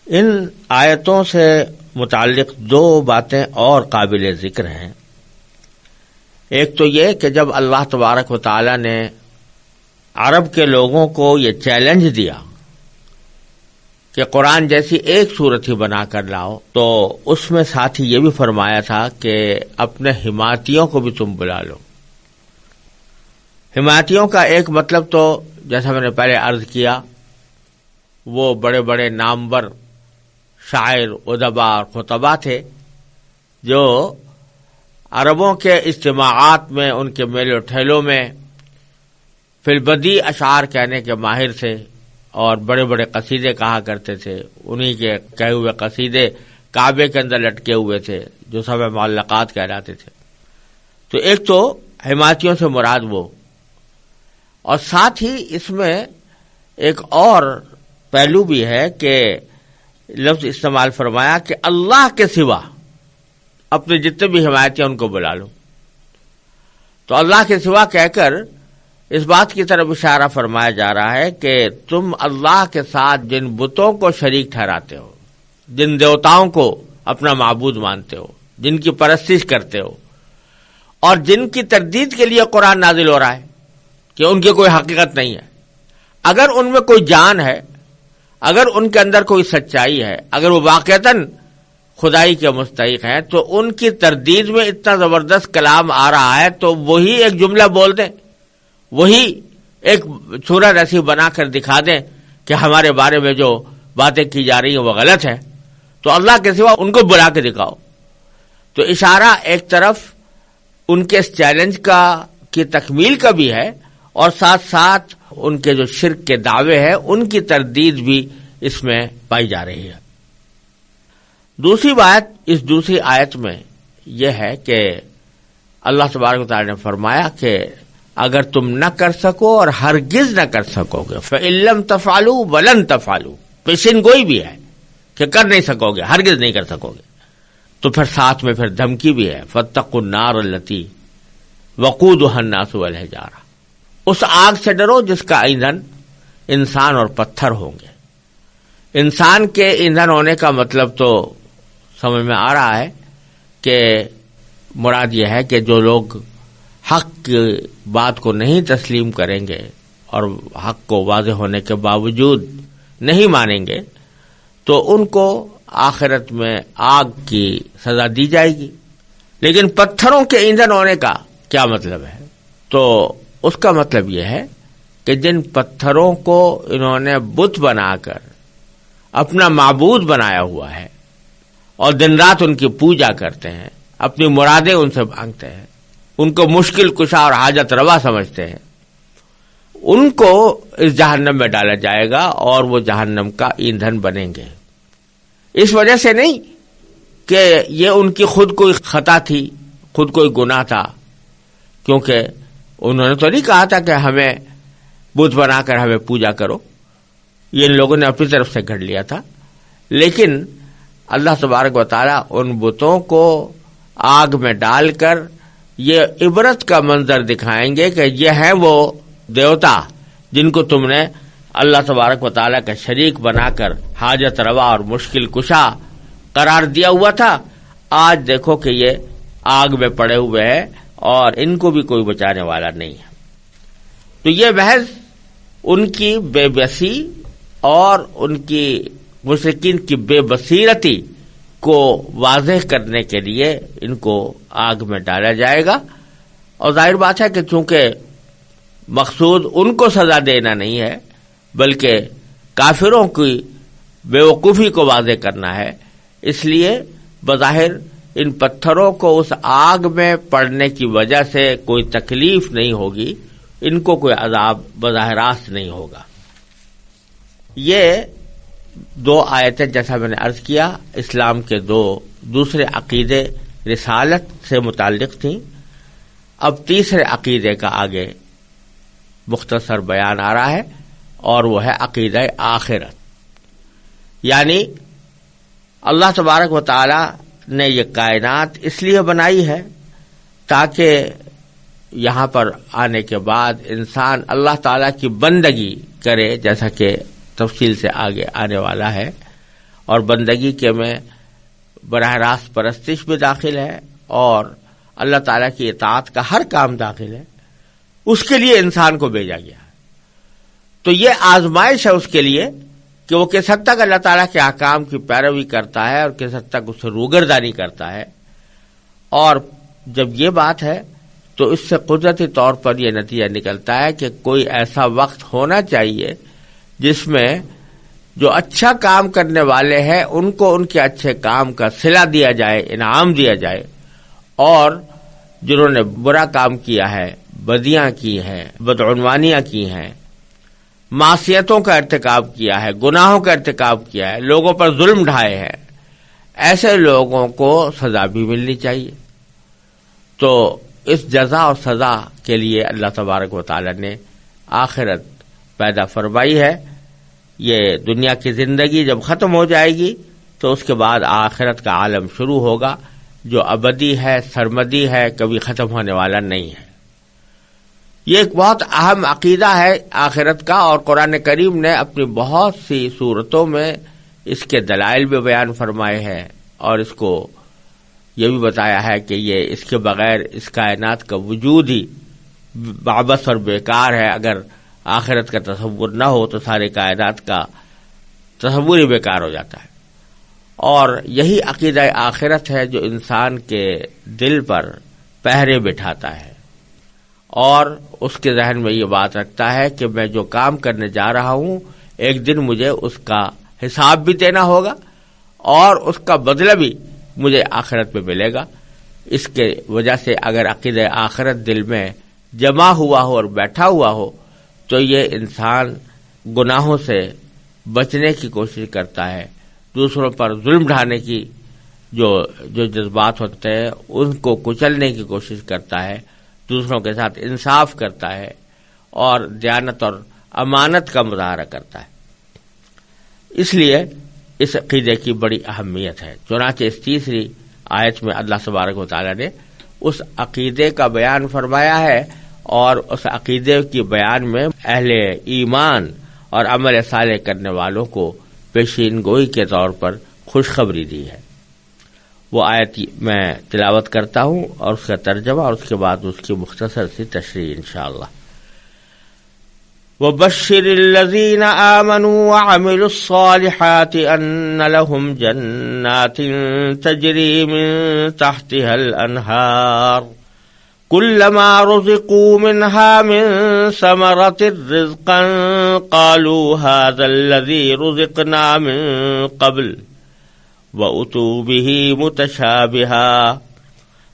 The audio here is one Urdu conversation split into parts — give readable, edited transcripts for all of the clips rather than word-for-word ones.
ان آیتوں سے متعلق دو باتیں اور قابل ذکر ہیں. ایک تو یہ کہ جب اللہ تبارک و تعالی نے عرب کے لوگوں کو یہ چیلنج دیا کہ قرآن جیسی ایک صورت ہی بنا کر لاؤ، تو اس میں ساتھ ہی یہ بھی فرمایا تھا کہ اپنے حمایتیوں کو بھی تم بلا لو. حمایتیوں کا ایک مطلب تو جیسا میں نے پہلے عرض کیا، وہ بڑے بڑے نامور شاعر، ادباء اور خطباء تھے جو عربوں کے اجتماعات میں، ان کے میلے و ٹھیلوں میں فی البدیع اشعار کہنے کے ماہر تھے اور بڑے بڑے قصیدے کہا کرتے تھے. انہی کے کہے ہوئے قصیدے کعبے کے اندر لٹکے ہوئے تھے جو سب معلقات کہلاتے تھے. تو ایک تو حمایتیوں سے مراد وہ، اور ساتھ ہی اس میں ایک اور پہلو بھی ہے کہ لفظ استعمال فرمایا کہ اللہ کے سوا اپنے جتنے بھی حمایتی ہیں ان کو بلا لو. تو اللہ کے سوا کہہ کر اس بات کی طرف اشارہ فرمایا جا رہا ہے کہ تم اللہ کے ساتھ جن بتوں کو شریک ٹھہراتے ہو، جن دیوتاؤں کو اپنا معبود مانتے ہو، جن کی پرستش کرتے ہو، اور جن کی تردید کے لیے قرآن نازل ہو رہا ہے کہ ان کی کوئی حقیقت نہیں ہے، اگر ان میں کوئی جان ہے، اگر ان کے اندر کوئی سچائی ہے، اگر وہ واقعتاً خدائی کے مستحق ہیں، تو ان کی تردید میں اتنا زبردست کلام آ رہا ہے تو وہی ایک جملہ بول دیں، وہی ایک صورت ایسی بنا کر دکھا دیں کہ ہمارے بارے میں جو باتیں کی جا رہی ہیں وہ غلط ہے، تو اللہ کے سوا ان کو بلا کے دکھاؤ. تو اشارہ ایک طرف ان کے اس چیلنج کی تکمیل کا بھی ہے، اور ساتھ ساتھ ان کے جو شرک کے دعوے ہیں ان کی تردید بھی اس میں پائی جا رہی ہے. دوسری بات اس دوسری آیت میں یہ ہے کہ اللہ تبارک و تعالی نے فرمایا کہ اگر تم نہ کر سکو اور ہرگز نہ کر سکو گے، فَإِن لَّمْ تَفْعَلُوا وَلَن تَفْعَلُوا، پیشن گوئی بھی ہے کہ کر نہیں سکو گے، ہرگز نہیں کر سکو گے. تو پھر ساتھ میں پھر دھمکی بھی ہے، فَاتَّقُوا النَّارَ الَّتِي وَقُودُهَا النَّاسُ وَالْحِجَارَةُ، اس آگ سے ڈرو جس کا ایندھن انسان اور پتھر ہوں گے. انسان کے ایندھن ہونے کا مطلب تو سمجھ میں آ رہا ہے کہ مراد یہ ہے کہ جو لوگ حق کی بات کو نہیں تسلیم کریں گے اور حق کو واضح ہونے کے باوجود نہیں مانیں گے تو ان کو آخرت میں آگ کی سزا دی جائے گی. لیکن پتھروں کے ایندھن ہونے کا کیا مطلب ہے؟ تو اس کا مطلب یہ ہے کہ جن پتھروں کو انہوں نے بت بنا کر اپنا معبود بنایا ہوا ہے اور دن رات ان کی پوجا کرتے ہیں، اپنی مرادیں ان سے مانگتے ہیں، ان کو مشکل کشا اور حاجت روا سمجھتے ہیں، ان کو اس جہنم میں ڈالا جائے گا اور وہ جہنم کا ایندھن بنیں گے. اس وجہ سے نہیں کہ یہ ان کی خود کوئی خطا تھی، خود کوئی گناہ تھا، کیونکہ انہوں نے تو نہیں کہا تھا کہ ہمیں بت بنا کر ہمیں پوجا کرو، یہ ان لوگوں نے اپنی طرف سے گھڑ لیا تھا. لیکن اللہ تبارک و تعالیٰ ان بتوں کو آگ میں ڈال کر یہ عبرت کا منظر دکھائیں گے کہ یہ ہیں وہ دیوتا جن کو تم نے اللہ تبارک و تعالیٰ کا شریک بنا کر حاجت روا اور مشکل کشا قرار دیا ہوا تھا. آج دیکھو کہ یہ آگ میں پڑے ہوئے ہیں اور ان کو بھی کوئی بچانے والا نہیں ہے. تو یہ محض ان کی بے بسی اور ان کی مشرکین کی بے بصیرتی کو واضح کرنے کے لیے ان کو آگ میں ڈالا جائے گا. اور ظاہر بات ہے کہ چونکہ مقصود ان کو سزا دینا نہیں ہے بلکہ کافروں کی بے وقوفی کو واضح کرنا ہے، اس لیے بظاہر ان پتھروں کو اس آگ میں پڑنے کی وجہ سے کوئی تکلیف نہیں ہوگی، ان کو کوئی عذاب بظاہر راست نہیں ہوگا. یہ دو آیتیں جیسا میں نے عرض کیا اسلام کے دو دوسرے عقیدے رسالت سے متعلق تھیں. اب تیسرے عقیدے کا آگے مختصر بیان آ رہا ہے اور وہ ہے عقیدہ آخرت. یعنی اللہ تبارک و تعالی نے یہ کائنات اس لیے بنائی ہے تاکہ یہاں پر آنے کے بعد انسان اللہ تعالی کی بندگی کرے، جیسا کہ تفصیل سے آگے آنے والا ہے، اور بندگی کے میں براہ راست پرستش بھی داخل ہے اور اللہ تعالیٰ کی اطاعت کا ہر کام داخل ہے. اس کے لیے انسان کو بھیجا گیا. تو یہ آزمائش ہے اس کے لیے کہ وہ کس حد تک اللہ تعالیٰ کے احکام کی پیروی کرتا ہے اور کس حد تک اس سے روگردانی کرتا ہے. اور جب یہ بات ہے تو اس سے قدرتی طور پر یہ نتیجہ نکلتا ہے کہ کوئی ایسا وقت ہونا چاہیے جس میں جو اچھا کام کرنے والے ہیں ان کو ان کے اچھے کام کا صلہ دیا جائے، انعام دیا جائے، اور جنہوں نے برا کام کیا ہے، بدیاں کی ہیں، بدعنوانیاں کی ہیں، معصیتوں کا ارتکاب کیا ہے، گناہوں کا ارتکاب کیا ہے، لوگوں پر ظلم ڈھائے ہیں، ایسے لوگوں کو سزا بھی ملنی چاہیے. تو اس جزا اور سزا کے لیے اللہ تبارک و تعالی نے آخرت پیدا فرمائی ہے. یہ دنیا کی زندگی جب ختم ہو جائے گی تو اس کے بعد آخرت کا عالم شروع ہوگا جو ابدی ہے، سرمدی ہے، کبھی ختم ہونے والا نہیں ہے. یہ ایک بہت اہم عقیدہ ہے آخرت کا، اور قرآن کریم نے اپنی بہت سی صورتوں میں اس کے دلائل بھی بیان فرمائے ہیں اور اس کو یہ بھی بتایا ہے کہ یہ اس کے بغیر اس کائنات کا وجود ہی بابس اور بیکار ہے. اگر آخرت کا تصور نہ ہو تو سارے کائنات کا تصور ہی بیکار ہو جاتا ہے. اور یہی عقیدہ آخرت ہے جو انسان کے دل پر پہرے بٹھاتا ہے اور اس کے ذہن میں یہ بات رکھتا ہے کہ میں جو کام کرنے جا رہا ہوں ایک دن مجھے اس کا حساب بھی دینا ہوگا اور اس کا بدلہ بھی مجھے آخرت میں ملے گا. اس کے وجہ سے اگر عقیدہ آخرت دل میں جمع ہوا ہو اور بیٹھا ہوا ہو تو یہ انسان گناہوں سے بچنے کی کوشش کرتا ہے، دوسروں پر ظلم ڈھانے کی جو جذبات ہوتے ہیں ان کو کچلنے کی کوشش کرتا ہے، دوسروں کے ساتھ انصاف کرتا ہے اور دیانت اور امانت کا مظاہرہ کرتا ہے. اس لیے اس عقیدے کی بڑی اہمیت ہے. چنانچہ اس تیسری آیت میں اللہ تبارک و تعالی نے اس عقیدے کا بیان فرمایا ہے اور اس عقیدے کی بیان میں اہل ایمان اور عمل صالح کرنے والوں کو پیشین گوئی کے طور پر خوشخبری دی ہے. وہ آیت میں تلاوت کرتا ہوں اور اس کا ترجمہ اور اس کے بعد اس کی مختصر سی تشریح انشاءاللہ. وَبَشِّرِ الَّذِينَ آمَنُوا وَعَمِلُوا الصَّالِحَاتِ أَنَّ لَهُمْ جَنَّاتٍ تَجْرِي مِن تَحْتِهَا الْأَنْهَارُ كُلَّمَا رُزِقُوا مِنْهَا مِن ثَمَرَةٍ رِزْقًا قَالُوا هَذَا الَّذِي رُزِقْنَا مِن قَبْلُ وَأُتُوا بِهِ مُتَشَابِهًا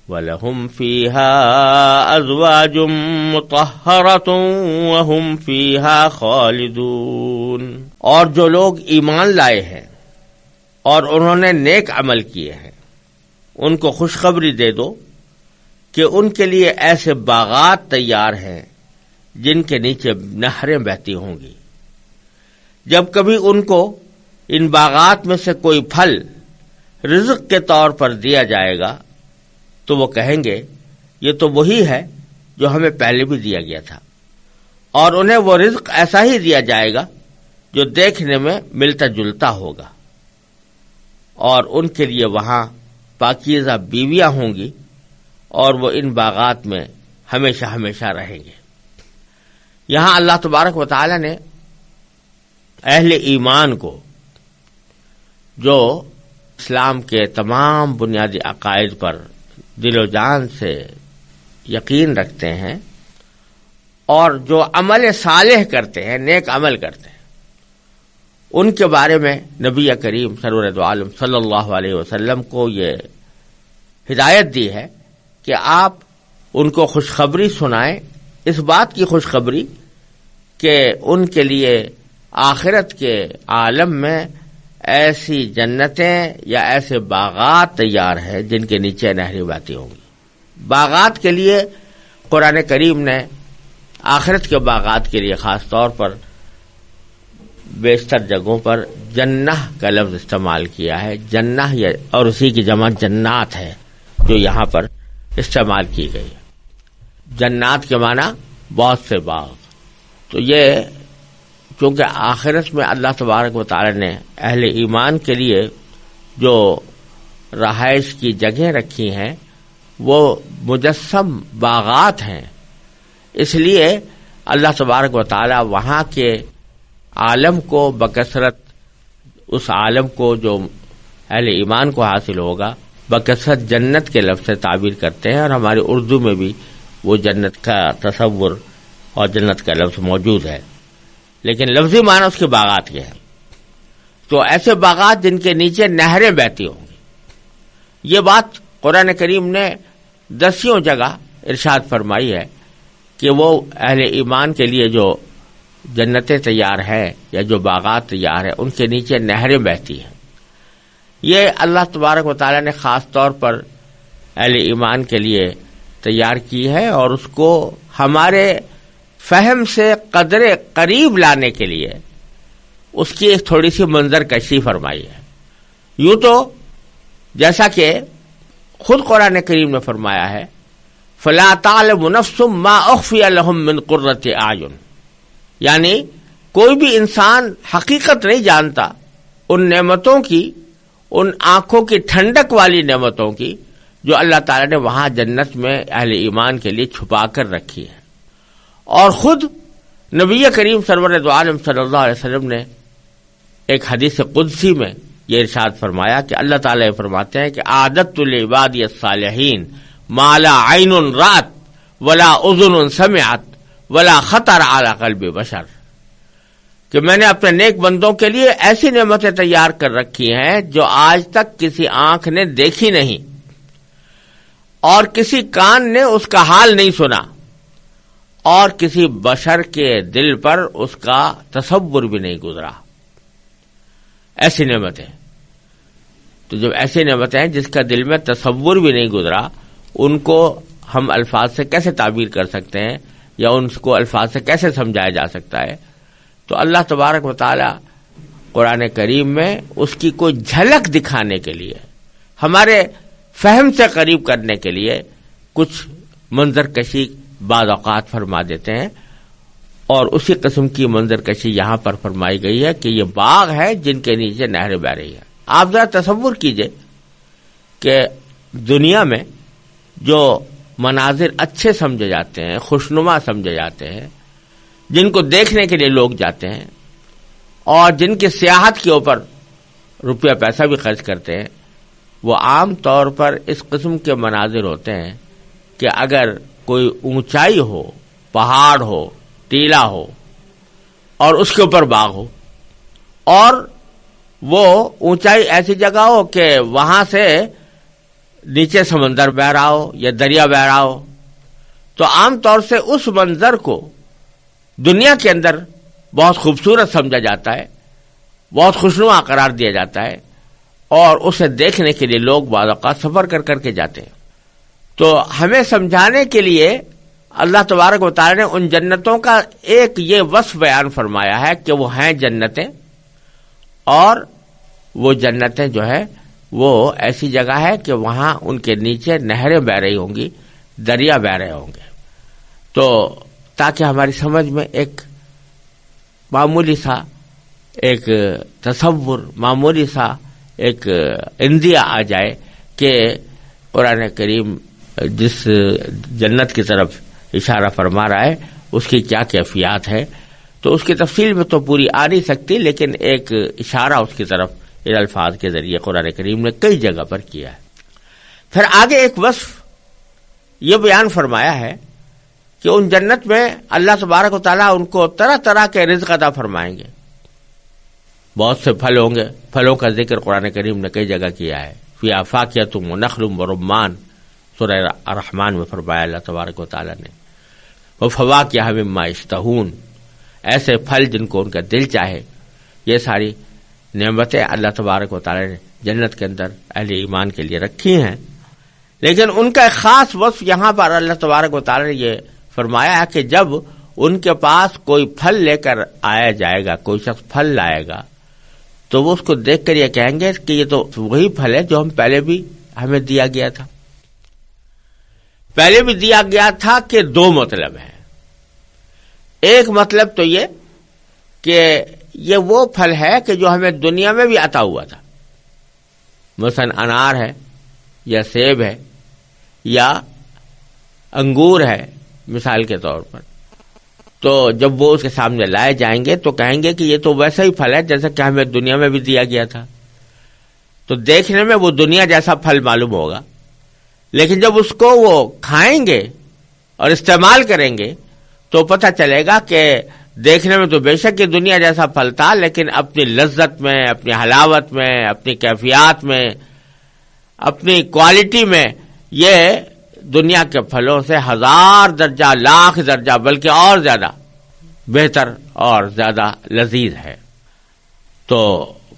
وَلَهُمْ فِيهَا أَزْوَاجٌ مُطَهَّرَةٌ وَهُمْ فِيهَا خَالِدُونَ. اور جو لوگ ایمان لائے ہیں اور انہوں نے نیک عمل کیے ہیں ان کو خوشخبری دے دو کہ ان کے لیے ایسے باغات تیار ہیں جن کے نیچے نہریں بہتی ہوں گی. جب کبھی ان کو ان باغات میں سے کوئی پھل رزق کے طور پر دیا جائے گا تو وہ کہیں گے یہ تو وہی ہے جو ہمیں پہلے بھی دیا گیا تھا، اور انہیں وہ رزق ایسا ہی دیا جائے گا جو دیکھنے میں ملتا جلتا ہوگا، اور ان کے لیے وہاں پاکیزہ بیویاں ہوں گی اور وہ ان باغات میں ہمیشہ ہمیشہ رہیں گے. یہاں اللہ تبارک و تعالی نے اہل ایمان کو جو اسلام کے تمام بنیادی عقائد پر دل و جان سے یقین رکھتے ہیں اور جو عمل صالح کرتے ہیں، نیک عمل کرتے ہیں، ان کے بارے میں نبی کریم سرور دو عالم صلی اللہ علیہ وسلم کو یہ ہدایت دی ہے کہ آپ ان کو خوشخبری سنائیں، اس بات کی خوشخبری کہ ان کے لیے آخرت کے عالم میں ایسی جنتیں یا ایسے باغات تیار ہیں جن کے نیچے نہریں بہتی ہوں گی. باغات کے لیے قرآن کریم نے آخرت کے باغات کے لیے خاص طور پر بیشتر جگہوں پر جنہ کا لفظ استعمال کیا ہے. جنہ اور اسی کی جمع جنات ہے جو یہاں پر استعمال کی گئی ہے. جنات کے معنی بہت سے باغ. تو یہ چونکہ آخرت میں اللہ تبارک و تعالی نے اہل ایمان کے لیے جو رہائش کی جگہیں رکھی ہیں وہ مجسم باغات ہیں، اس لیے اللہ تبارک و تعالی وہاں کے عالم کو بکثرت، اس عالم کو جو اہل ایمان کو حاصل ہوگا، بکثرت جنت کے لفظ سے تعبیر کرتے ہیں، اور ہماری اردو میں بھی وہ جنت کا تصور اور جنت کا لفظ موجود ہے، لیکن لفظی معنی اس کے باغات کے ہیں۔ تو ایسے باغات جن کے نیچے نہریں بہتی ہوں گی، یہ بات قرآن کریم نے 10 جگہ ارشاد فرمائی ہے کہ وہ اہل ایمان کے لیے جو جنتیں تیار ہیں یا جو باغات تیار ہیں ان کے نیچے نہریں بہتی ہیں۔ یہ اللہ تبارک و تعالی نے خاص طور پر اہل ایمان کے لیے تیار کی ہے، اور اس کو ہمارے فہم سے قدر قریب لانے کے لیے اس کی ایک تھوڑی سی منظر کشی فرمائی ہے۔ یوں تو جیسا کہ خود قرآن کریم نے فرمایا ہے، فَلَا تَعْلَمُ نَفْسٌ مَّا أُخْفِيَ لَهُم مِّن قُرَّةِ أَعْيُنٍ، یعنی کوئی بھی انسان حقیقت نہیں جانتا ان نعمتوں کی، ان آنکھوں کی ٹھنڈک والی نعمتوں کی جو اللہ تعالی نے وہاں جنت میں اہل ایمان کے لیے چھپا کر رکھی ہے۔ اور خود نبی کریم سرور دو عالم صلی اللہ علیہ وسلم نے ایک حدیث قدسی میں یہ ارشاد فرمایا کہ اللہ تعالی فرماتے ہیں کہ اعددت لعبادی الصالحین ما لا عین رات ولا اذن سمعت ولا خطر علی قلب بشر، کہ میں نے اپنے نیک بندوں کے لیے ایسی نعمتیں تیار کر رکھی ہیں جو آج تک کسی آنکھ نے دیکھی نہیں اور کسی کان نے اس کا حال نہیں سنا اور کسی بشر کے دل پر اس کا تصور بھی نہیں گزرا۔ ایسی نعمتیں، تو جب ایسی نعمتیں ہیں جس کا دل میں تصور بھی نہیں گزرا، ان کو ہم الفاظ سے کیسے تعبیر کر سکتے ہیں یا ان کو الفاظ سے کیسے سمجھایا جا سکتا ہے؟ تو اللہ تبارک و تعالی قرآن کریم میں اس کی کوئی جھلک دکھانے کے لیے، ہمارے فہم سے قریب کرنے کے لیے کچھ منظر کشی بعض اوقات فرما دیتے ہیں، اور اسی قسم کی منظر کشی یہاں پر فرمائی گئی ہے کہ یہ باغ ہے جن کے نیچے نہریں بہ رہی ہیں۔ آپ ذرا تصور کیجئے کہ دنیا میں جو مناظر اچھے سمجھے جاتے ہیں، خوشنما سمجھے جاتے ہیں، جن کو دیکھنے کے لیے لوگ جاتے ہیں اور جن کی سیاحت کے اوپر روپیہ پیسہ بھی خرچ کرتے ہیں، وہ عام طور پر اس قسم کے مناظر ہوتے ہیں کہ اگر کوئی اونچائی ہو، پہاڑ ہو، ٹیلا ہو اور اس کے اوپر باغ ہو، اور وہ اونچائی ایسی جگہ ہو کہ وہاں سے نیچے سمندر بہ رہا ہو یا دریا بہ رہا ہو، تو عام طور سے اس منظر کو دنیا کے اندر بہت خوبصورت سمجھا جاتا ہے، بہت خوشنما قرار دیا جاتا ہے، اور اسے دیکھنے کے لیے لوگ بعض اوقات سفر کر کر کے جاتے ہیں۔ تو ہمیں سمجھانے کے لیے اللہ تبارک و تعالی نے ان جنتوں کا ایک یہ وصف بیان فرمایا ہے کہ وہ ہیں جنتیں، اور وہ جنتیں جو ہے وہ ایسی جگہ ہے کہ وہاں ان کے نیچے نہریں بہ رہی ہوں گی، دریا بہ رہے ہوں گے۔ تو تاکہ ہماری سمجھ میں ایک معمولی سا ایک تصور، معمولی سا ایک اندیا آ جائے کہ قرآن کریم جس جنت کی طرف اشارہ فرما رہا ہے اس کی کیا کیفیات ہے، تو اس کی تفصیل میں تو پوری آ نہیں سکتی، لیکن ایک اشارہ اس کی طرف ان الفاظ کے ذریعے قرآن کریم نے کئی جگہ پر کیا ہے۔ پھر آگے ایک وصف یہ بیان فرمایا ہے کہ ان جنت میں اللہ تبارک و تعالیٰ ان کو طرح طرح کے رزق عطا فرمائیں گے، بہت سے پھل ہوں گے، پھلوں کا ذکر قرآن کریم نے کئی جگہ کیا ہے۔ فیہا فاکہۃ ونخل ورمان، سورہ الرحمن میں فرمایا اللہ تبارک و تعالیٰ نے، وفواکہ مما یشتہون، ایسے پھل جن کو ان کا دل چاہے۔ یہ ساری نعمتیں اللہ تبارک و تعالیٰ نے جنت کے اندر اہل ایمان کے لیے رکھی ہیں، لیکن ان کا ایک خاص وصف یہاں پر اللہ تبارک و تعالیٰ نے یہ فرمایا ہے کہ جب ان کے پاس کوئی پھل لے کر آیا جائے گا، کوئی شخص پھل لائے گا، تو وہ اس کو دیکھ کر یہ کہیں گے کہ یہ تو وہی پھل ہے جو ہم پہلے بھی ہمیں دیا گیا تھا۔ پہلے بھی دیا گیا تھا کہ دو مطلب ہیں۔ ایک مطلب تو یہ کہ یہ وہ پھل ہے کہ جو ہمیں دنیا میں بھی عطا ہوا تھا، مثلا انار ہے یا سیب ہے یا انگور ہے مثال کے طور پر، تو جب وہ اس کے سامنے لائے جائیں گے تو کہیں گے کہ یہ تو ویسا ہی پھل ہے جیسا کہ ہمیں دنیا میں بھی دیا گیا تھا. تو دیکھنے میں وہ دنیا جیسا پھل معلوم ہوگا، لیکن جب اس کو وہ کھائیں گے اور استعمال کریں گے تو پتہ چلے گا کہ دیکھنے میں تو بے شک یہ دنیا جیسا پھل تھا، لیکن اپنی لذت میں، اپنی حلاوت میں، اپنی کیفیات میں، اپنی کوالٹی میں یہ دنیا کے پھلوں سے 1000 درجہ، لاکھ درجہ، بلکہ اور زیادہ بہتر اور زیادہ لذیذ ہے. تو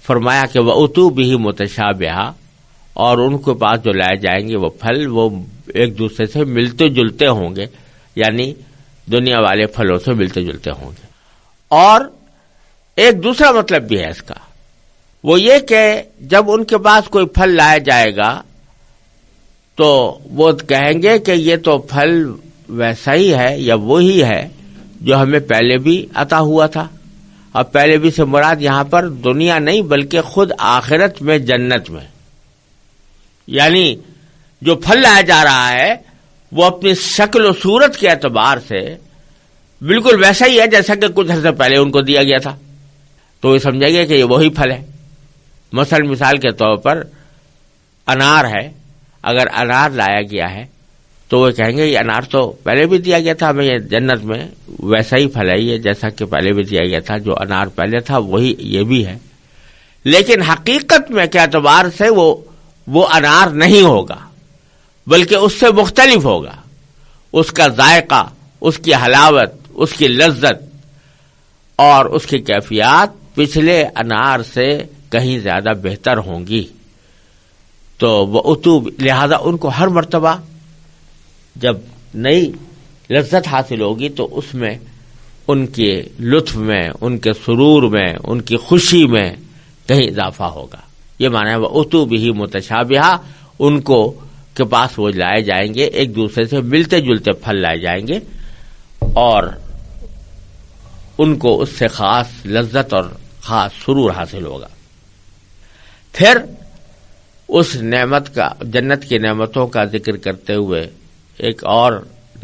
فرمایا کہ وَأُتُوا بِهِ مُتَشَابِهًا، اور ان کے پاس جو لائے جائیں گے وہ پھل وہ ایک دوسرے سے ملتے جلتے ہوں گے، یعنی دنیا والے پھلوں سے ملتے جلتے ہوں گے. اور ایک دوسرا مطلب بھی ہے اس کا، وہ یہ کہ جب ان کے پاس کوئی پھل لایا جائے گا تو وہ کہیں گے کہ یہ تو پھل ویسا ہی ہے یا وہی ہے جو ہمیں پہلے بھی عطا ہوا تھا. اور پہلے بھی سے مراد یہاں پر دنیا نہیں بلکہ خود آخرت میں، جنت میں، یعنی جو پھل لایا جا رہا ہے وہ اپنی شکل و صورت کے اعتبار سے بالکل ویسا ہی ہے جیسا کہ کچھ عرصے پہلے ان کو دیا گیا تھا. تو یہ سمجھیں گے کہ یہ وہی پھل ہے. مثال کے طور پر انار ہے، اگر انار لایا گیا ہے تو وہ کہیں گے یہ انار تو پہلے بھی دیا گیا تھا ہمیں، یہ جنت میں ویسا ہی پھل ہے یہ جیسا کہ پہلے بھی دیا گیا تھا، جو انار پہلے تھا وہی یہ بھی ہے. لیکن حقیقت میں کے اعتبار سے وہ انار نہیں ہوگا، بلکہ اس سے مختلف ہوگا. اس کا ذائقہ، اس کی حلاوت، اس کی لذت اور اس کی کیفیات پچھلے انار سے کہیں زیادہ بہتر ہوں گی. تو وہ لہذا ان کو ہر مرتبہ جب نئی لذت حاصل ہوگی تو اس میں ان کے لطف میں، ان کے سرور میں، ان کی خوشی میں کہیں اضافہ ہوگا. یہ معنی ہے وَأُتُوا بِهِ مُتَشَابِهًا، ان کو کے پاس وہ لائے جائیں گے، ایک دوسرے سے ملتے جلتے پھل لائے جائیں گے اور ان کو اس سے خاص لذت اور خاص سرور حاصل ہوگا. پھر اس نعمت کا، جنت کی نعمتوں کا ذکر کرتے ہوئے ایک اور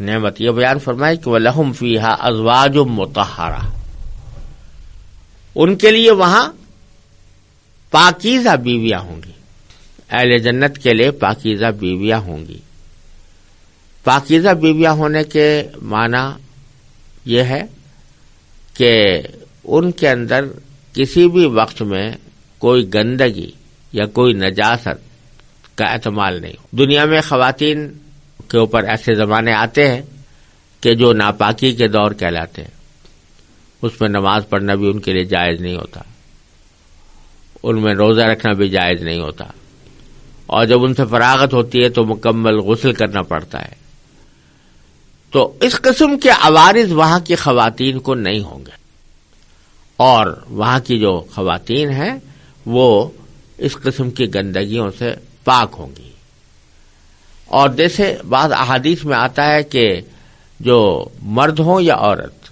نعمت یہ بیان فرمائی کہ وَلَهُمْ فِيهَا أَزْوَاجٌ مُطَهَّرَةٌ، ان کے لیے وہاں پاکیزہ بیویاں ہوں گی. اہل جنت کے لیے پاکیزہ بیویاں ہوں گی. پاکیزہ بیویاں ہونے کے معنی یہ ہے کہ ان کے اندر کسی بھی وقت میں کوئی گندگی یا کوئی نجاست کا احتمال نہیں. دنیا میں خواتین کے اوپر ایسے زمانے آتے ہیں کہ جو ناپاکی کے دور کہلاتے ہیں، اس میں نماز پڑھنا بھی ان کے لیے جائز نہیں ہوتا، ان میں روزہ رکھنا بھی جائز نہیں ہوتا، اور جب ان سے فراغت ہوتی ہے تو مکمل غسل کرنا پڑتا ہے. تو اس قسم کے عوارض وہاں کی خواتین کو نہیں ہوں گے، اور وہاں کی جو خواتین ہیں وہ اس قسم کی گندگیوں سے پاک ہوں گی. اور جیسے بعض احادیث میں آتا ہے کہ جو مرد ہوں یا عورت،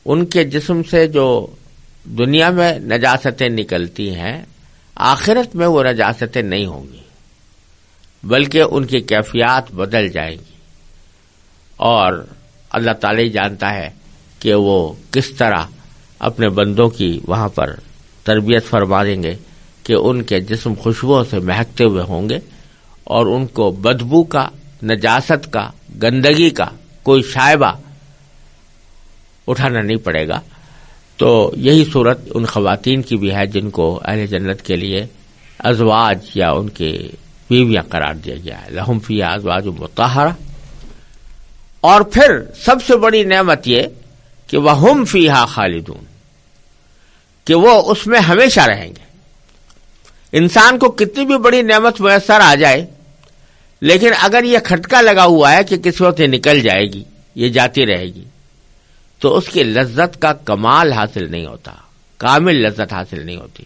ان کے جسم سے جو دنیا میں نجاستیں نکلتی ہیں، آخرت میں وہ نجاستیں نہیں ہوں گی، بلکہ ان کی کیفیات بدل جائیں گی. اور اللہ تعالی جانتا ہے کہ وہ کس طرح اپنے بندوں کی وہاں پر تربیت فرما دیں گے کہ ان کے جسم خوشبوؤں سے مہکتے ہوئے ہوں گے اور ان کو بدبو کا، نجاست کا، گندگی کا کوئی شائبہ اٹھانا نہیں پڑے گا. تو یہی صورت ان خواتین کی بھی ہے جن کو اہل جنت کے لیے ازواج یا ان کے بیویاں قرار دیا گیا ہے. لہم فیہا ازواج مطہرہ. اور پھر سب سے بڑی نعمت یہ کہ وہم فیہا خالدون، کہ وہ اس میں ہمیشہ رہیں گے. انسان کو کتنی بھی بڑی نعمت میسر آ جائے، لیکن اگر یہ کھٹکا لگا ہوا ہے کہ کس وقت یہ نکل جائے گی، یہ جاتی رہے گی، تو اس کی لذت کا کمال حاصل نہیں ہوتا، کامل لذت حاصل نہیں ہوتی.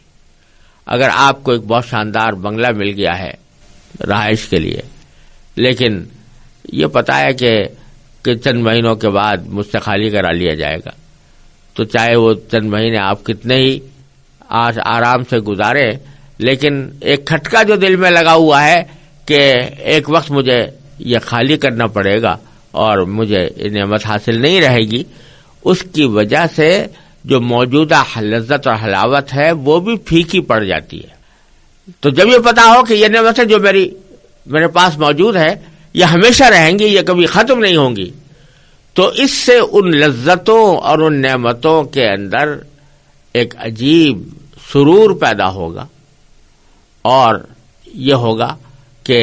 اگر آپ کو ایک بہت شاندار بنگلہ مل گیا ہے رہائش کے لیے، لیکن یہ پتہ ہے کہ چند مہینوں کے بعد مجھ سے خالی کرا لیا جائے گا، تو چاہے وہ چند مہینے آپ کتنے ہی آرام سے گزارے، لیکن ایک کھٹکا جو دل میں لگا ہوا ہے کہ ایک وقت مجھے یہ خالی کرنا پڑے گا اور مجھے یہ نعمت حاصل نہیں رہے گی، اس کی وجہ سے جو موجودہ لذت اور حلاوت ہے وہ بھی پھیکی پڑ جاتی ہے۔ تو جب یہ پتا ہو کہ یہ نعمتیں جو میرے پاس موجود ہے یہ ہمیشہ رہیں گی، یہ کبھی ختم نہیں ہوں گی، تو اس سے ان لذتوں اور ان نعمتوں کے اندر ایک عجیب سرور پیدا ہوگا، اور یہ ہوگا کہ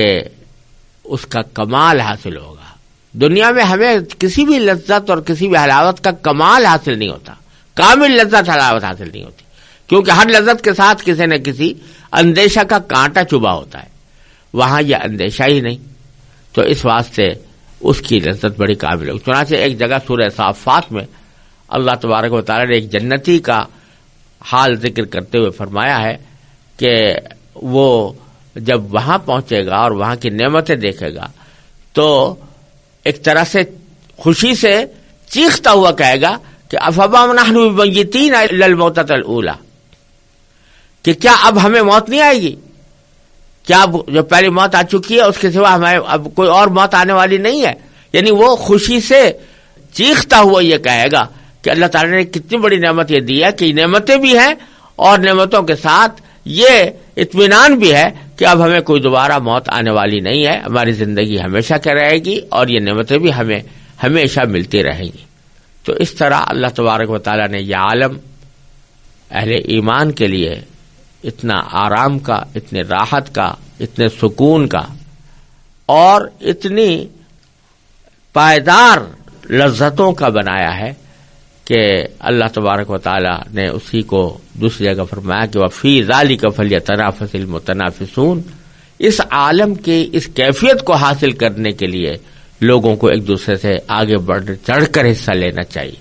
اس کا کمال حاصل ہوگا۔ دنیا میں ہمیں کسی بھی لذت اور کسی بھی حلاوت کا کمال حاصل نہیں ہوتا، کامل لذت حلاوت حاصل نہیں ہوتی، کیونکہ ہر لذت کے ساتھ کسی نہ کسی اندیشہ کا کانٹا چبھا ہوتا ہے، وہاں یہ اندیشہ ہی نہیں، تو اس واسطے اس کی لذت بڑی کامل ہوگی۔ چنانچہ ایک جگہ سورہ صافات میں اللہ تبارک و تعالی نے ایک جنتی کا حال ذکر کرتے ہوئے فرمایا ہے کہ وہ جب وہاں پہنچے گا اور وہاں کی نعمتیں دیکھے گا تو ایک طرح سے خوشی سے چیختا ہوا کہے گا کہ افما نحن بمیتین الا الموتۃ الاولی، کہ کیا اب ہمیں موت نہیں آئے گی؟ کیا اب جو پہلی موت آ چکی ہے اس کے سوا ہمیں اب کوئی اور موت آنے والی نہیں ہے؟ یعنی وہ خوشی سے چیختا ہوا یہ کہے گا کہ اللہ تعالیٰ نے کتنی بڑی نعمت یہ دی ہے کہ نعمتیں بھی ہیں اور نعمتوں کے ساتھ یہ اطمینان بھی ہے کہ اب ہمیں کوئی دوبارہ موت آنے والی نہیں ہے، ہماری زندگی ہمیشہ کی رہے گی اور یہ نعمتیں بھی ہمیں ہمیشہ ملتی رہیں گی۔ تو اس طرح اللہ تبارک و تعالیٰ نے یہ عالم اہل ایمان کے لیے اتنا آرام کا، اتنے راحت کا، اتنے سکون کا اور اتنی پائیدار لذتوں کا بنایا ہے کہ اللہ تبارک و تعالیٰ نے اسی کو دوسری جگہ فرمایا کہ وَفِي ذَلِكَ فَلْيَتَنَافَسِ الْمُتَنَافِسُونَ۔ اس عالم کی اس کیفیت کو حاصل کرنے کے لیے لوگوں کو ایک دوسرے سے آگے چڑھ کر حصہ لینا چاہیے۔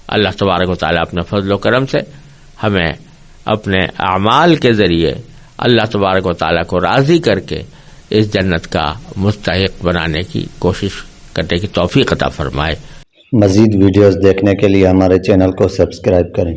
اللہ تبارک و تعالیٰ اپنے فضل و کرم سے ہمیں اپنے اعمال کے ذریعے اللہ تبارک و تعالیٰ کو راضی کر کے اس جنت کا مستحق بنانے کی کوشش کرنے کی توفیق عطا فرمائے۔ مزید ویڈیوز دیکھنے کے لیے ہمارے چینل کو سبسکرائب کریں۔